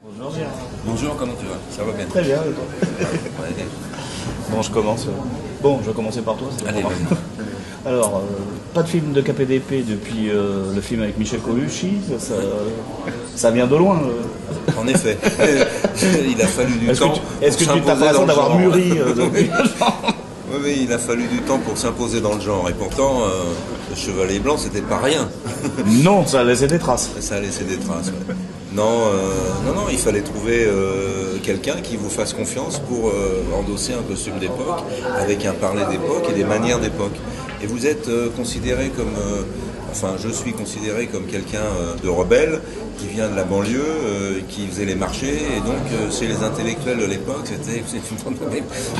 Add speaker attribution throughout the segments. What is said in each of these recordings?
Speaker 1: Bonjour Gérard.
Speaker 2: Bonjour, comment tu vas? Ça va bien?
Speaker 1: Très bien.
Speaker 2: Ouais.
Speaker 1: Bon, je commence. Bon, je vais commencer par toi.
Speaker 2: Allez,
Speaker 1: vas-y. Alors, pas de film de KPDP depuis le film avec Michel Colucci. Ça vient de loin.
Speaker 2: En effet, il a fallu du temps.
Speaker 1: Est-ce que tu t'as l'impression d'avoir mûri depuis
Speaker 2: Oui, il a fallu du temps pour s'imposer dans le genre. Et pourtant, le Chevalier Blanc, c'était pas rien.
Speaker 1: Non, ça a laissé des traces.
Speaker 2: Ça a laissé des traces. Ouais. Non, il fallait trouver quelqu'un qui vous fasse confiance pour endosser un costume d'époque, avec un parler d'époque et des manières d'époque. Et vous êtes considéré comme, je suis considéré comme quelqu'un de rebelle, qui vient de la banlieue, qui faisait les marchés, et donc chez les intellectuels de l'époque, c'était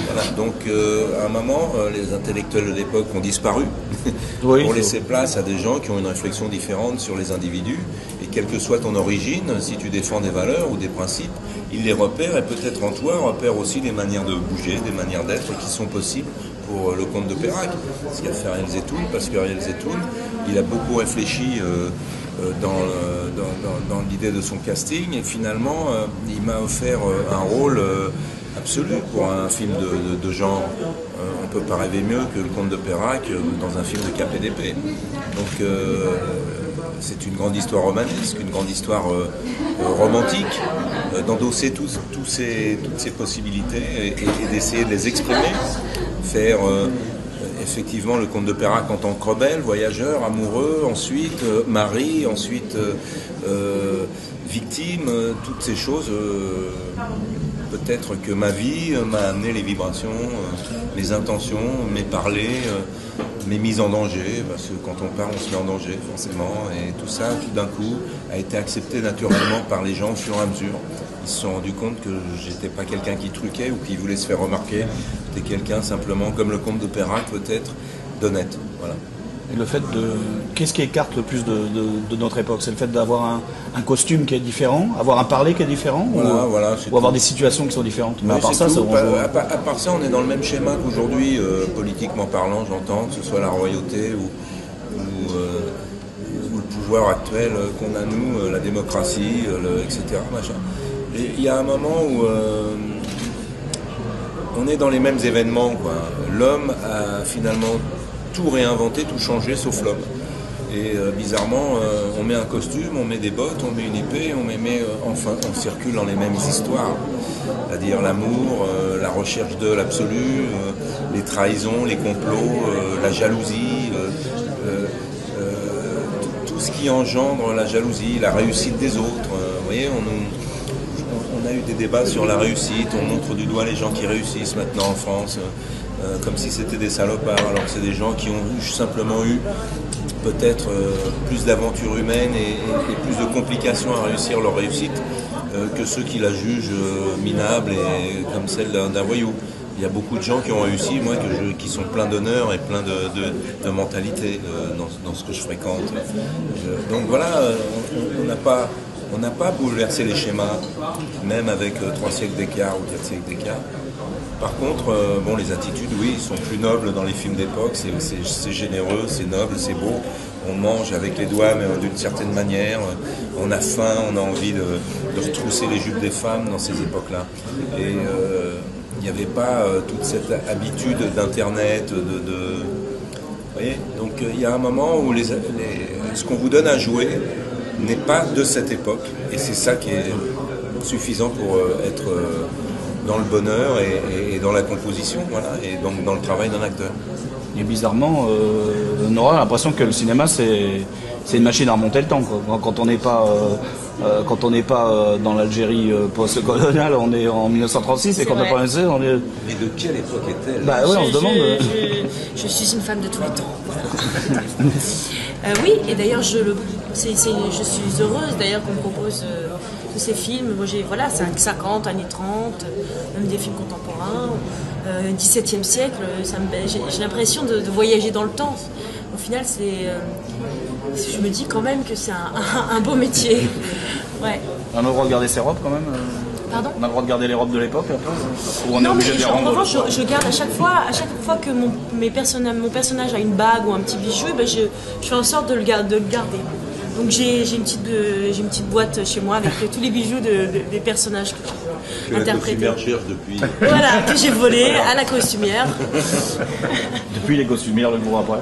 Speaker 2: voilà. Donc à un moment, les intellectuels de l'époque ont disparu pour laisser place à des gens qui ont une réflexion différente sur les individus, et quelle que soit ton origine, si tu défends des valeurs ou des principes, ils les repèrent, et peut-être en toi repèrent aussi des manières de bouger, des manières d'être qui sont possibles pour le comte de Peyrac, ce qu'a fait Ariel Zetoun, parce qu'Ariel Zetoun, il a beaucoup réfléchi dans l'idée de son casting, et finalement il m'a offert un rôle absolu pour un film de genre. On ne peut pas rêver mieux que le comte de Peyrac dans un film de KPDP. Donc c'est une grande histoire romanesque, une grande histoire romantique, d'endosser toutes ces possibilités et d'essayer de les exprimer, faire effectivement le comte de Peyrac en tant que rebelle, voyageur, amoureux, ensuite mari, ensuite victime, toutes ces choses. Peut-être que ma vie m'a amené les vibrations, mes intentions, mes parlers, mes mises en danger, parce que quand on parle, on se met en danger forcément, et tout ça, tout d'un coup, a été accepté naturellement par les gens au fur et à mesure. Ils se sont rendus compte que j'étais pas quelqu'un qui truquait ou qui voulait se faire remarquer, j'étais quelqu'un simplement, comme le comte de Peyrac peut-être, d'honnête. Voilà.
Speaker 1: Et le fait de... Qu'est-ce qui écarte le plus de notre époque? C'est le fait d'avoir un costume qui est différent, avoir un parler qui est différent, ou avoir des situations qui sont différentes. Mais
Speaker 2: oui,
Speaker 1: à part ça,
Speaker 2: à part ça, on est dans le même schéma qu'aujourd'hui, politiquement parlant, j'entends, que ce soit la royauté ou le pouvoir actuel qu'on a nous, la démocratie, etc. Machin. Et il y a un moment où on est dans les mêmes événements, quoi. L'homme a finalement tout réinventé, tout changé, sauf l'homme. Et bizarrement, on met un costume, on met des bottes, on met une épée, on circule dans les mêmes histoires. C'est-à-dire l'amour, la recherche de l'absolu, les trahisons, les complots, la jalousie, tout ce qui engendre la jalousie, la réussite des autres. Vous voyez, on a eu des débats sur la réussite, on montre du doigt les gens qui réussissent maintenant en France. Comme si c'était des salopards, alors que c'est des gens qui ont simplement eu peut-être plus d'aventure humaine et plus de complications à réussir leur réussite que ceux qui la jugent minable et comme celle d'un voyou. Il y a beaucoup de gens qui ont réussi, moi, qui sont pleins d'honneur et pleins de mentalité dans ce que je fréquente. Donc voilà, on n'a pas bouleversé les schémas, même avec 3 siècles d'écart ou 4 siècles d'écart. Par contre, les attitudes, oui, sont plus nobles dans les films d'époque, c'est généreux, c'est noble, c'est beau. On mange avec les doigts, mais d'une certaine manière. On a faim, on a envie de retrousser les jupes des femmes dans ces époques-là. Et il n'y avait pas toute cette habitude d'Internet, Vous voyez ? Donc il y a un moment où ce qu'on vous donne à jouer n'est pas de cette époque. Et c'est ça qui est suffisant pour être... dans le bonheur et dans la composition, voilà, et donc dans le travail d'un acteur.
Speaker 1: Et bizarrement, on aura l'impression que le cinéma, c'est une machine à remonter le temps, quoi. Quand on n'est pas dans l'Algérie post-coloniale, on est en 1936, et quand on n'est pas en on est...
Speaker 2: Mais de quelle époque est-elle?
Speaker 1: Bah oui, on se demande...
Speaker 3: Je suis une femme de tous les temps. Voilà. Oui, et d'ailleurs, je suis heureuse d'ailleurs qu'on me propose tous ces films. Moi, j'ai 50, années 30, même des films contemporains, 17e siècle. J'ai l'impression de voyager dans le temps. Au final, je me dis quand même que c'est un beau métier. Ouais.
Speaker 1: On a le droit de garder ses robes quand même
Speaker 3: Pardon ?
Speaker 1: On a le droit de garder les robes de l'époque un peu ? Ou on est
Speaker 3: Non,
Speaker 1: obligé
Speaker 3: mais
Speaker 1: de les rendre?
Speaker 3: en revanche, je garde à chaque fois que mon personnage a une bague ou un petit bijou, je fais en sorte de le garder. Donc j'ai une petite boîte chez moi avec tous les bijoux des personnages que j'ai interprétés.
Speaker 2: La costumière cherche depuis.
Speaker 3: Voilà, que j'ai volé à la costumière.
Speaker 1: Depuis les costumières, le jour après.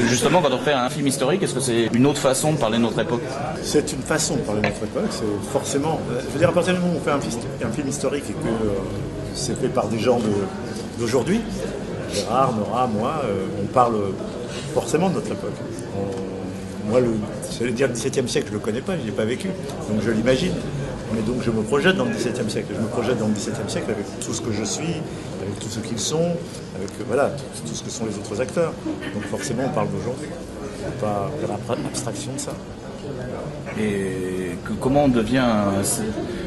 Speaker 1: Justement, quand on fait un film historique, est-ce que c'est une autre façon de parler de notre époque?
Speaker 4: C'est une façon de parler de notre époque, c'est forcément... Je veux dire, à partir du moment où on fait un film historique et que c'est fait par des gens d'aujourd'hui, Gérard, Nora, moi, on parle forcément de notre époque. Moi, j'allais dire le XVIIe siècle, je ne le connais pas, je ne l'ai pas vécu, donc je l'imagine. Mais donc je me projette dans le XVIIe siècle. Je me projette dans le XVIIe siècle avec tout ce que je suis, avec tout ce qu'ils sont, avec tout ce que sont les autres acteurs. Donc forcément, on parle d'aujourd'hui. On ne peut pas faire abstraction de ça.
Speaker 1: Et comment on devient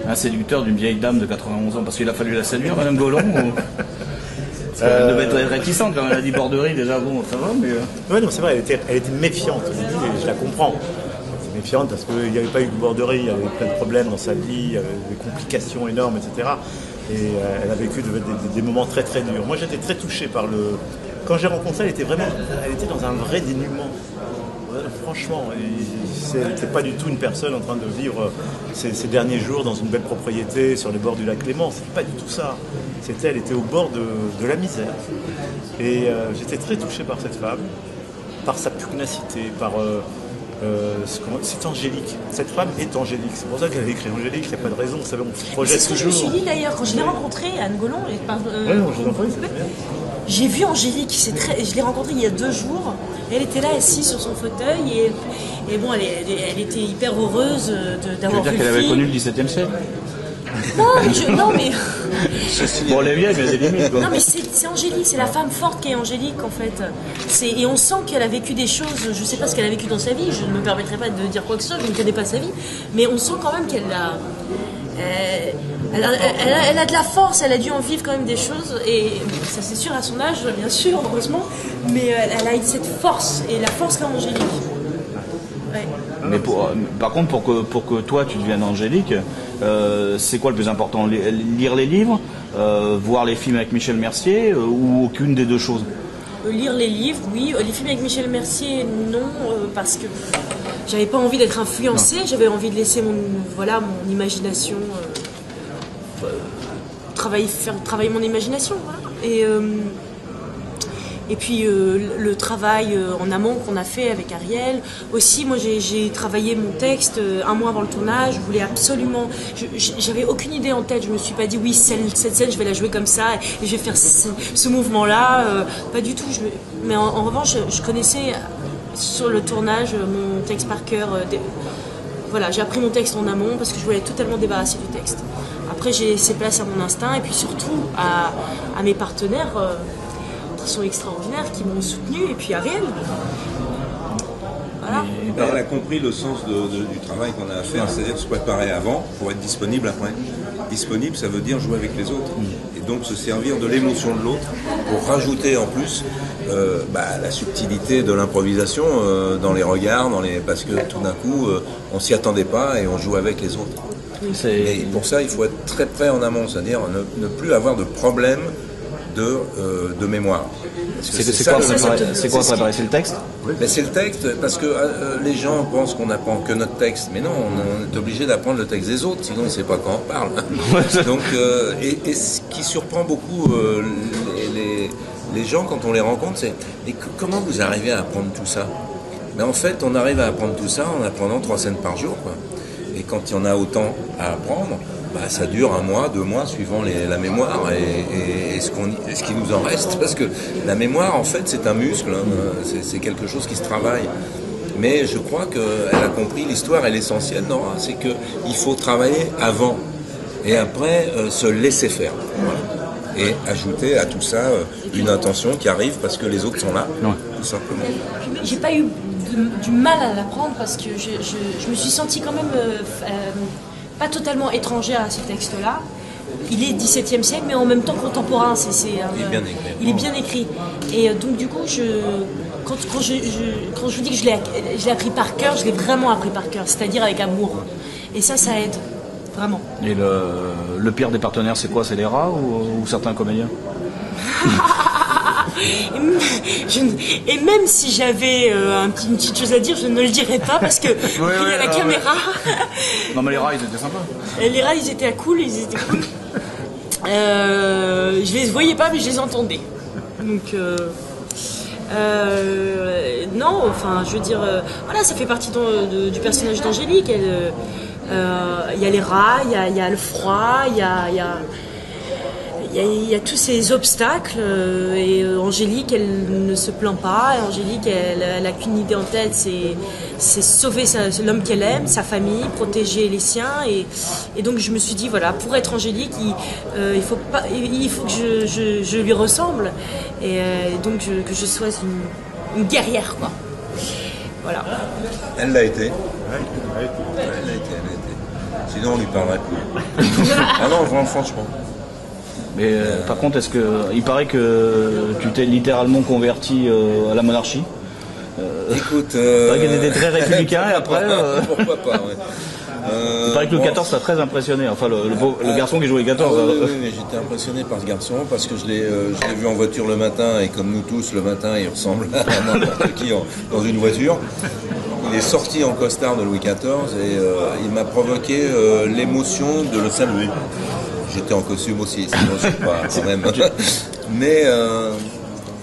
Speaker 1: un séducteur d'une vieille dame de 91 ans? Parce qu'il a fallu la séduire, Madame Gollon Elle devait être réticente quand elle a dit Borderie, déjà, bon, ça va, mais...
Speaker 4: Oui, non, c'est vrai, elle était méfiante, et je la comprends. Elle était méfiante parce qu'il n'y avait pas eu de Borderie, il y avait plein de problèmes dans sa vie, il y avait des complications énormes, etc. Et elle a vécu des moments très très durs. Moi, j'étais très touché par le... Quand j'ai rencontré elle, elle était dans un vrai dénuement. Franchement, elle n'était pas du tout une personne en train de vivre ses derniers jours dans une belle propriété sur les bords du lac Léman. C'est pas du tout ça. Elle était au bord de la misère. Et j'étais très touché par cette femme, par sa pugnacité, par... c'est angélique. Cette femme est angélique. C'est pour ça qu'elle avait écrit Angélique. Il n'y a pas de raison. Vous savez, on se projette toujours.
Speaker 3: C'est ce que je me suis dit d'ailleurs quand je l'ai rencontrée, Anne Gollon.
Speaker 4: Oui, non, je vous en prie, c'est bien.
Speaker 3: J'ai vu Angélique, je l'ai rencontrée il y a 2 jours. Elle était là assise sur son fauteuil et bon, elle était hyper heureuse d'avoir vu le film.
Speaker 1: Tu veux dire qu'elle avait connu le XVIIe siècle?
Speaker 3: Non, mais...
Speaker 1: Bon, elle est vieille, mais elle est limite, quoi.
Speaker 3: Non, mais c'est Angélique, c'est la femme forte qui est Angélique, en fait. Et on sent qu'elle a vécu des choses, je ne sais pas ce qu'elle a vécu dans sa vie, je ne me permettrai pas de dire quoi que ce soit, je ne connais pas sa vie, mais on sent quand même qu'elle a... Elle a de la force, elle a dû en vivre quand même des choses, et ça c'est sûr à son âge, bien sûr, heureusement, mais elle a cette force, et la force qu'a Angélique. Ouais.
Speaker 1: Mais par contre, pour que toi tu deviennes Angélique, c'est quoi le plus important? Lire les livres, voir les films avec Michel Mercier, ou aucune des deux choses?
Speaker 3: Lire les livres, oui. Les films avec Michel Mercier, non, parce que j'avais pas envie d'être influencée, j'avais envie de laisser mon imagination, faire travailler mon imagination, voilà. Et puis le travail en amont qu'on a fait avec Ariel. Aussi, moi j'ai travaillé mon texte 1 mois avant le tournage. Je voulais absolument... J'avais aucune idée en tête. Je me suis pas dit, oui, cette scène, je vais la jouer comme ça et je vais faire ce mouvement-là. Pas du tout. Mais en revanche, je connaissais sur le tournage mon texte par cœur. Voilà, j'ai appris mon texte en amont parce que je voulais être totalement débarrassée du texte. Après, j'ai laissé place à mon instinct et puis surtout à mes partenaires... qui sont extraordinaires, qui m'ont soutenu, et puis Ariel. Voilà.
Speaker 2: Elle a compris le sens du travail qu'on a à faire, c'est-à-dire se préparer avant pour être disponible après. Disponible, ça veut dire jouer avec les autres. Et donc se servir de l'émotion de l'autre pour rajouter en plus la subtilité de l'improvisation dans les regards, parce que tout d'un coup, on s'y attendait pas et on joue avec les autres. Et pour ça, il faut être très près en amont, c'est-à-dire ne plus avoir de problème de mémoire.
Speaker 1: C'est quoi préparer? C'est le texte?
Speaker 2: Ben c'est le texte, parce que les gens pensent qu'on n'apprend que notre texte, mais non, on est obligé d'apprendre le texte des autres, sinon on ne sait pas quand on parle. Donc, et ce qui surprend beaucoup les gens quand on les rencontre, c'est comment vous arrivez à apprendre tout ça? Mais en fait, on arrive à apprendre tout ça en apprenant 3 scènes par jour, quoi. Et quand il y en a autant à apprendre, ça dure 1 mois, 2 mois, suivant la mémoire et ce qui nous en reste. Parce que la mémoire, en fait, c'est un muscle, hein, c'est quelque chose qui se travaille. Mais je crois qu'elle a compris, l'histoire est l'essentiel, Nora, c'est qu'il faut travailler avant et après se laisser faire. Voilà. Et ajouter à tout ça une intention qui arrive parce que les autres sont là, tout simplement.
Speaker 3: J'ai pas eu du mal à l'apprendre parce que je me suis sentie quand même... pas totalement étrangère à ce texte-là. Il est 17e siècle, mais en même temps contemporain. Il est bien écrit. Et donc, du coup, quand je vous dis que je l'ai appris par cœur, je l'ai vraiment appris par cœur, c'est-à-dire avec amour. Et ça aide, vraiment.
Speaker 1: Et le pire des partenaires, c'est quoi? C'est les rats ou certains comédiens?
Speaker 3: Et même si j'avais une petite chose à dire, je ne le dirais pas parce que il y a la caméra.
Speaker 1: Non mais les rats ils étaient sympas.
Speaker 3: Et les rats ils étaient cool, je les voyais pas mais je les entendais. Donc non, enfin je veux dire, voilà, ça fait partie du personnage d'Angélique. Il y a les rats, il y a le froid, il y a tous ces obstacles et Angélique elle ne se plaint pas. Angélique elle a qu'une idée en tête, c'est sauver l'homme qu'elle aime, sa famille, protéger les siens et donc je me suis dit voilà, pour être Angélique il faut que je lui ressemble et donc que je sois une guerrière quoi. Voilà.
Speaker 2: Elle l'a été. Elle l'a été. Sinon on lui parlerait plus. Ah non, franchement.
Speaker 1: Mais par contre, il paraît que tu t'es littéralement converti à la monarchie.
Speaker 2: Écoute,
Speaker 1: il paraît que tu étais très républicain et après.
Speaker 2: Pourquoi pas, ouais.
Speaker 1: Il paraît que Louis XIV t'a très impressionné. Enfin, le garçon qui jouait Louis XIV.
Speaker 2: Oui, mais j'étais impressionné par ce garçon parce que je l'ai vu en voiture le matin et comme nous tous, le matin, il ressemble à n'importe qui dans une voiture. Il est sorti en costard de Louis XIV et il m'a provoqué l'émotion de le saluer. J'étais en costume aussi, sinon je sais pas quand même. Mais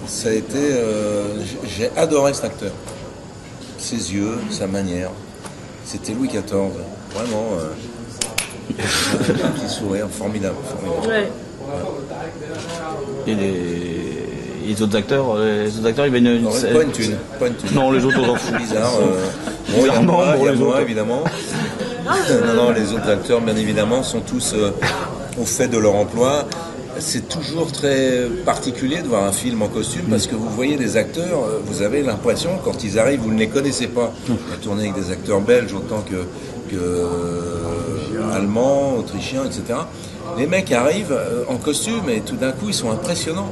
Speaker 2: ça a été, j'ai adoré cet acteur. Ses yeux, sa manière. C'était Louis XIV, vraiment. Un petit sourire formidable.
Speaker 3: Ouais.
Speaker 1: Et les autres acteurs, ils viennent
Speaker 2: pas une thune.
Speaker 1: Non, les autres on s'en fout.
Speaker 2: Bizarre. Bon, il y a moi, évidemment. Non, les autres acteurs, bien évidemment, sont tous au fait de leur emploi. C'est toujours très particulier de voir un film en costume parce que vous voyez des acteurs, vous avez l'impression, quand ils arrivent, vous ne les connaissez pas. On a tourné avec des acteurs belges autant que allemands, autrichiens, etc. Les mecs arrivent en costume et tout d'un coup, ils sont impressionnants.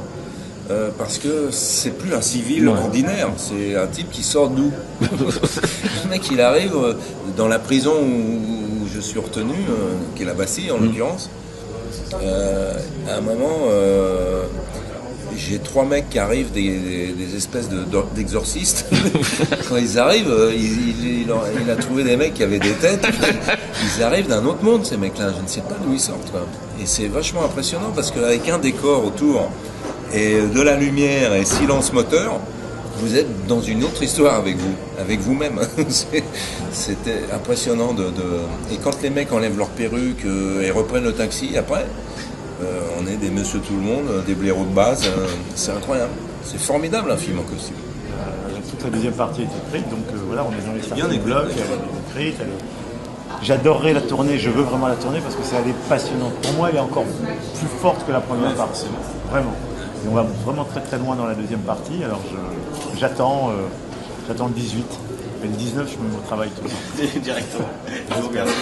Speaker 2: Parce que c'est plus un civil ordinaire, c'est un type qui sort d'où. Le mec, il arrive dans la prison où je suis retenu, qui est la Bastille en l'occurrence. À un moment, j'ai 3 mecs qui arrivent, des espèces d'exorcistes. Quand ils arrivent, il a trouvé des mecs qui avaient des têtes. Ils arrivent d'un autre monde, ces mecs-là. Je ne sais pas d'où ils sortent, quoi. Et c'est vachement impressionnant parce qu'avec un décor autour et de la lumière et silence moteur, vous êtes dans une autre histoire avec vous-même. C'était impressionnant Et quand les mecs enlèvent leur perruque et reprennent le taxi après, on est des monsieur tout le monde, des blaireaux de base, c'est incroyable. C'est formidable un film en costume.
Speaker 4: Toute la deuxième partie est écrite, donc voilà, on est dans les starting blocks, elle est écrite. J'adorerais la tourner, je veux vraiment la tourner parce que elle est passionnante. Pour moi, elle est encore plus forte que la première partie. Vraiment. Et on va vraiment très très loin dans la deuxième partie, alors j'attends le 18. Mais le 19, je me mets au travail tout le temps.
Speaker 1: Directement. Je vous remercie.